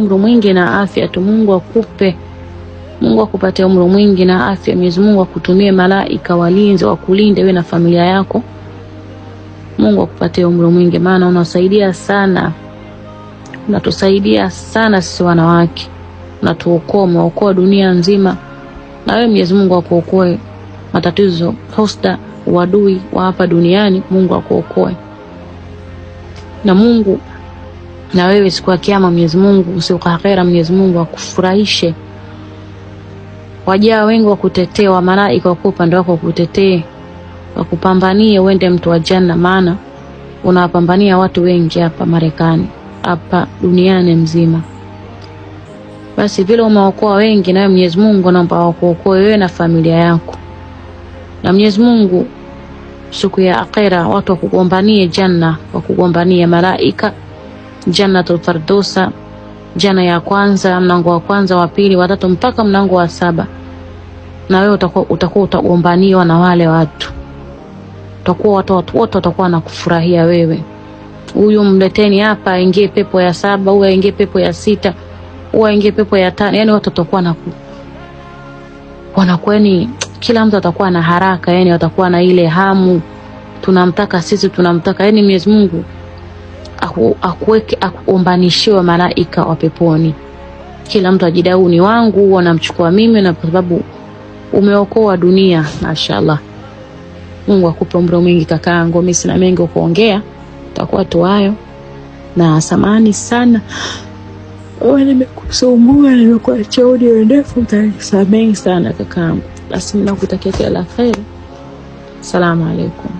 umri mwingi na afya tu. Mungu akupe, Mungu akupatie umri mwingi na afya. Mwenyezi Mungu akutumie malaika walinzi wakulinde wewe na familia yako. Mungu akupatie umri mwingi, maana unasaidia sana, unatusaidia sana sisi wanawake, unatuokoa, umeokoa dunia nzima. Na wewe Mwenyezi Mungu akuokoe matatizo, husda, uadui wa hapa duniani. Mungu akuokoe. Na Mungu na wewe siku ya kiyama Mwenyezi Mungu usiku akhera, Mwenyezi Mungu akufurahishe. Wajaa wengi wakutetee, wa malaika wako upande wako wakutetee, wakupambanie uende mtu wa janna, maana unawapambania watu wengi hapa Marekani, hapa duniani mzima. Basi vile umeokoa wengi, na Mwenyezi Mungu naomba akuokoe wewe na familia yako. Na Mwenyezi Mungu siku ya akhera watu wakugombanie janna, wakugombanie malaika Jannatul Firdausa, janna ya kwanza, mlango wa kwanza, wa pili, wa tatu mpaka mlango wa 7. Na wewe utakuwa utagombaniwa na wale watu. Utakuwa watu wote watakuwa nakufurahia wewe. Huyu mleteni hapa aingie pepo ya 7, huyu aingie pepo ya 6, huyu aingie pepo ya 5. Yani watu watakuwa wanakueni, kila mtu atakuwa na haraka, yani watakuwa na ile hamu, tunamtaka sisi, tunamtaka. Yani Mwenyezi Mungu akuweke, akuombanishiwe malaika wa peponi. Kila mtu ajidau ni wangu, wanamchukua mimi, na kwa sababu umeokoa dunia. Mashaallah. Mungu akupe umri mwingi kakaangu. Mimi sina mengi kuongea, tutakuwa tu hayo. Na samahani sana wewe, nimekusumbua, nimekuacha audio ndefu, mtanisamehe sana kakaangu. Basi ninakutakia kila la kheri. Asalamu alaykum.